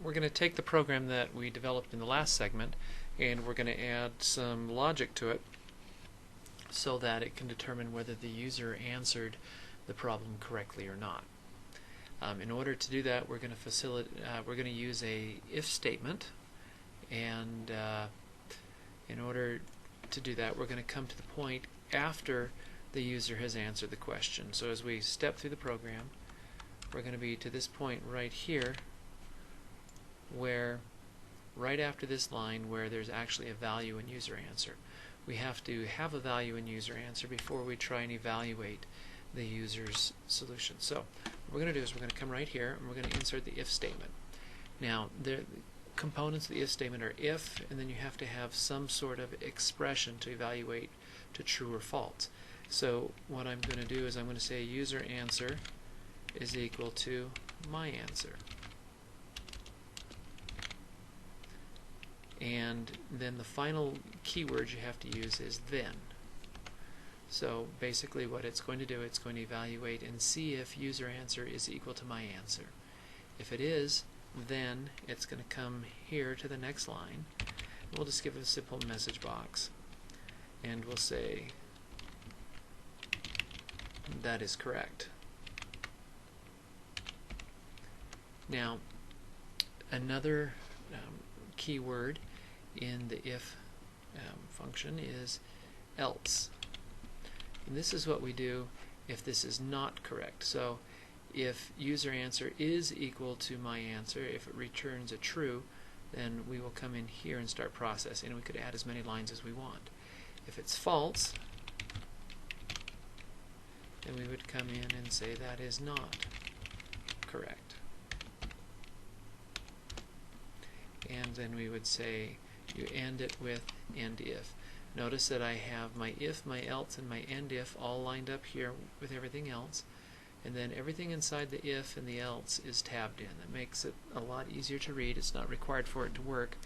we're going to take the program that we developed in the last segment and we're going to add some logic to it so that it can determine whether the user answered the problem correctly or not. In order to do that, we're going to use a if statement, and in order to do that, we're going to come to the point after the user has answered the question. So as we step through the program, we're going to be to this point right here, where right after this line where there's actually a value in user answer. We have to have a value in user answer before we try and evaluate the user's solution. So what we're going to do is we're going to come right here and we're going to insert the if statement. Now the components of the if statement are if, and then you have to have some sort of expression to evaluate to true or false. So what I'm going to do is I'm going to say user answer is equal to my answer. And then the final keyword you have to use is then. So basically what it's going to do, it's going to evaluate and see if user answer is equal to my answer. If it is, then it's going to come here to the next line. We'll just give it a simple message box and we'll say that is correct. Now another keyword in the if function is else. And this is what we do if this is not correct. So if user answer is equal to my answer, if it returns a true, then we will come in here and start processing, and we could add as many lines as we want. If it's false, then we would come in and say that is not correct. And then we would say you end it with end if. Notice that I have my if, my else, and my end if all lined up here with everything else, and then everything inside the if and the else is tabbed in. That makes it a lot easier to read. It's not required for it to work,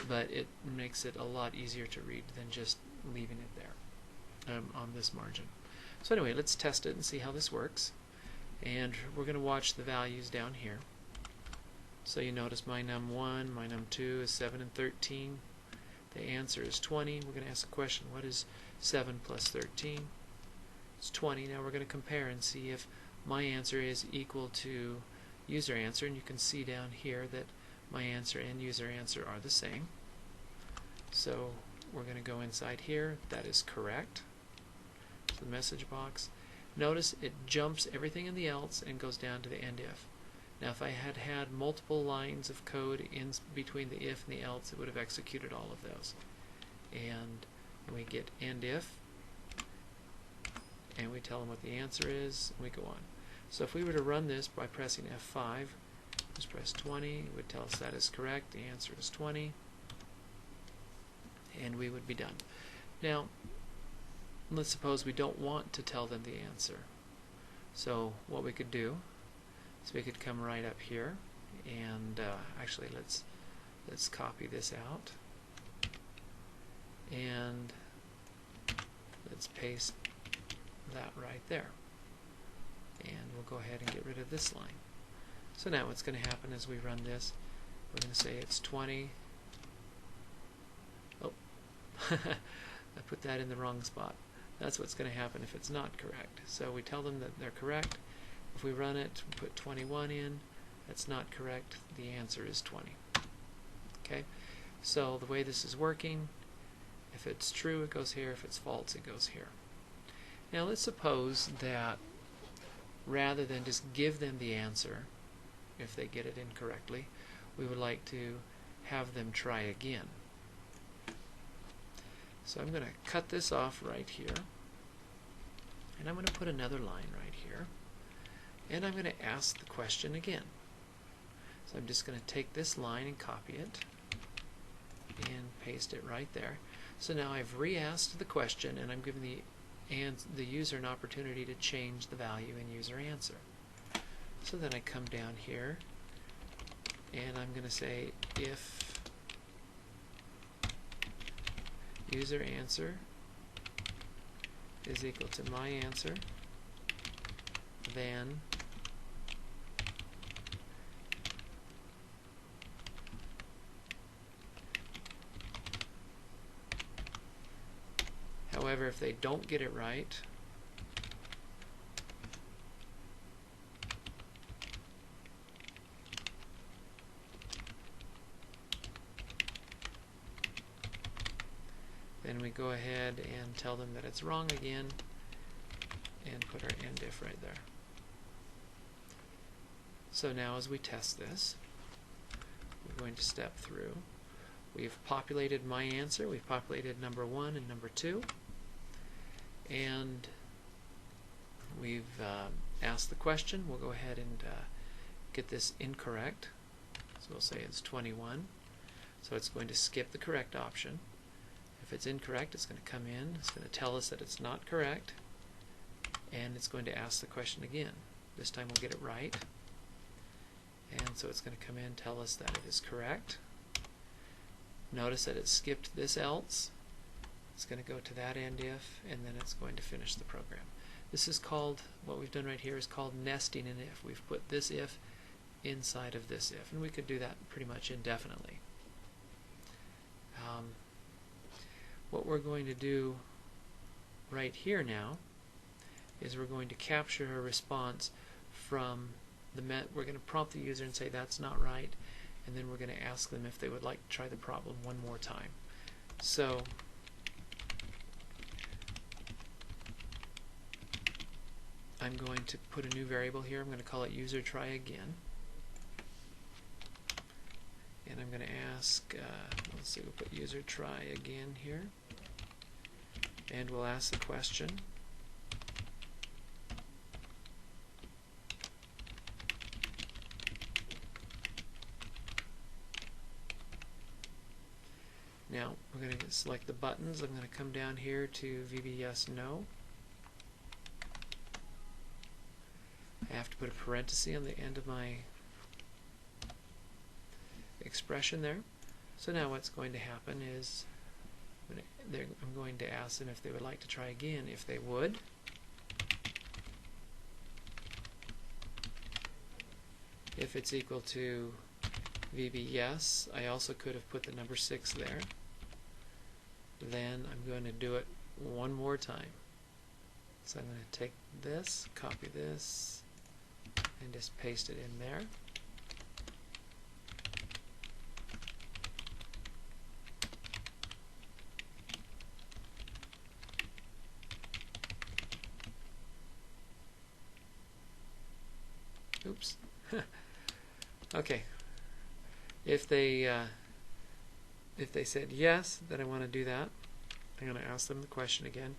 but it makes it a lot easier to read than just leaving it there on this margin. So anyway, let's test it and see how this works. And we're going to watch the values down here. So you notice my num1, my num2 is 7 and 13. The answer is 20. We're going to ask a question, what is 7 plus 13? It's 20. Now we're going to compare and see if my answer is equal to user answer, and you can see down here that my answer and user answer are the same. So we're going to go inside here. That is correct. So the message box. Notice it jumps everything in the else and goes down to the end if. Now if I had had multiple lines of code in between the if and the else, it would have executed all of those. And we get end if, and we tell them what the answer is, and we go on. So if we were to run this by pressing F5, just press 20, it would tell us that is correct, the answer is 20, and we would be done. Now let's suppose we don't want to tell them the answer. So what we could do is we could come right up here, and actually let's copy this out, and let's paste that right there, and we'll go ahead and get rid of this line. So now what's going to happen is we run this, we're going to say it's 20. Oh, I put that in the wrong spot. That's what's going to happen if it's not correct. So we tell them that they're correct. If we run it, put 21 in, that's not correct, the answer is 20. Okay, so the way this is working, if it's true it goes here, if it's false it goes here. Now let's suppose that rather than just give them the answer if they get it incorrectly, we would like to have them try again. So I'm going to cut this off right here, and I'm going to put another line right here, and I'm going to ask the question again. So I'm just going to take this line and copy it and paste it right there. So now I've re-asked the question, and I'm giving the user an opportunity to change the value in user answer. So then I come down here and I'm going to say if user answer is equal to my answer, then However, if they don't get it right, then we go ahead and tell them that it's wrong again and put our end if right there. So now as we test this, we're going to step through. We've populated my answer. We've populated number 1 and number 2. And we've asked the question. We'll go ahead and get this incorrect. So we'll say it's 21. So it's going to skip the correct option. If it's incorrect, it's going to come in. It's going to tell us that it's not correct. And it's going to ask the question again. This time we'll get it right. And so it's going to come in and tell us that it is correct. Notice that it skipped this else. It's going to go to that end if, and then it's going to finish the program. This is called, what we've done right here is called nesting an if. We've put this if inside of this if, and we could do that pretty much indefinitely. What we're going to do right here now is we're going to capture a response from the we're going to prompt the user and say that's not right, and then we're going to ask them if they would like to try the problem one more time. So I'm going to put a new variable here. I'm going to call it user try again, and I'm going to ask let's see, we'll put user try again here, and we'll ask the question. Now we're going to select the buttons. I'm going to come down here to VBA yes, no. I have to put a parenthesis on the end of my expression there. So now what's going to happen is I'm going to ask them if they would like to try again. If they would, if it's equal to VB yes, I also could have put the number 6 there. Then I'm going to do it one more time. So I'm going to take this, copy this, and just paste it in there. Oops. Okay. If they said yes, then I want to do that. I'm going to ask them the question again.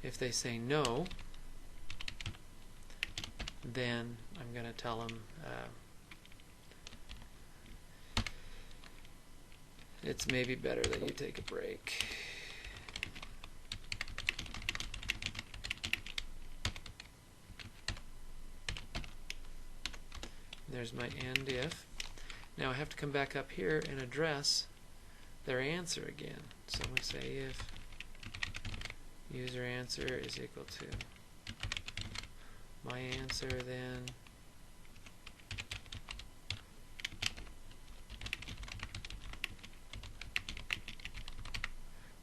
If they say no, then I'm going to tell them it's maybe better that you take a break. There's my end if. Now I have to come back up here and address their answer again. So I'm going to say if user answer is equal to my answer, then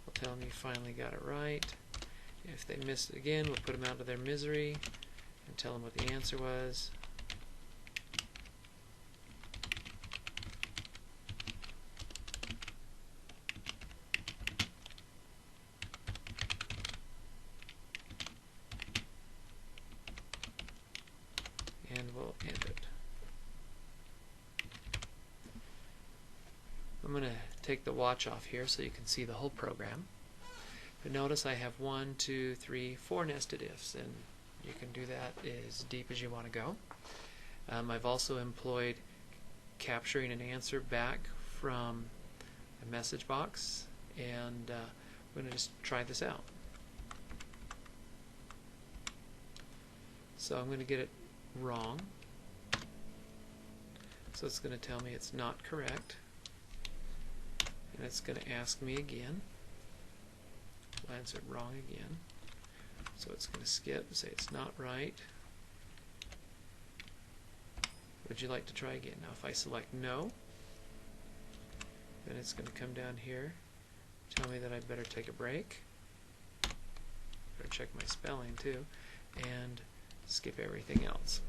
we'll tell them you finally got it right. If they missed it again, we'll put them out of their misery and tell them what the answer was. And we'll end it. I'm going to take the watch off here so you can see the whole program. But notice I have 1, 2, 3, 4 nested ifs, and you can do that as deep as you want to go. I've also employed capturing an answer back from a message box, and we're going to just try this out. So I'm going to get it wrong. So it's going to tell me it's not correct, and it's going to ask me again. I'll answer it wrong again. So it's going to skip and say it's not right. Would you like to try again? Now if I select no, then it's going to come down here, tell me that I'd better take a break. better check my spelling too, and skip everything else.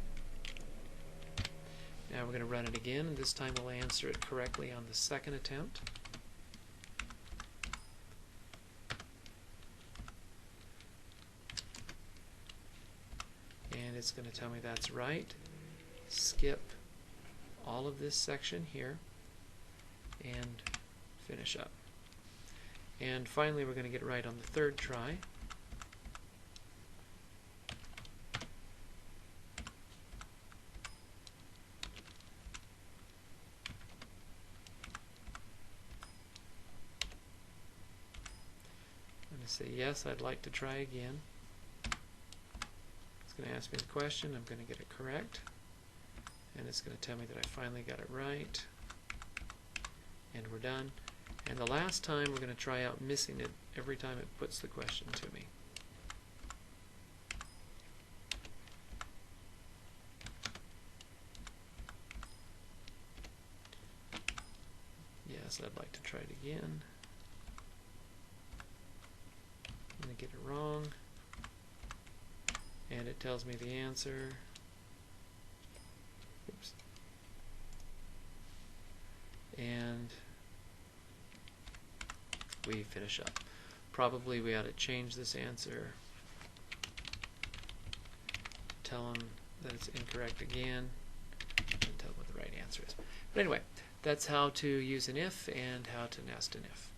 Now we're going to run it again, and this time we'll answer it correctly on the second attempt. And it's going to tell me that's right. Skip all of this section here and finish up. And finally we're going to get it right on the third try. I'm going to say yes, I'd like to try again. It's going to ask me the question, I'm going to get it correct, and it's going to tell me that I finally got it right, and we're done. And the last time we're going to try out missing it every time it puts the question to me. Yes, I'd like to try it again. I'm going to get it wrong, and it tells me the answer. Oops. And we finish up. Probably we ought to change this answer, tell them that it's incorrect again, and tell them what the right answer is. But anyway, that's how to use an if and how to nest an if.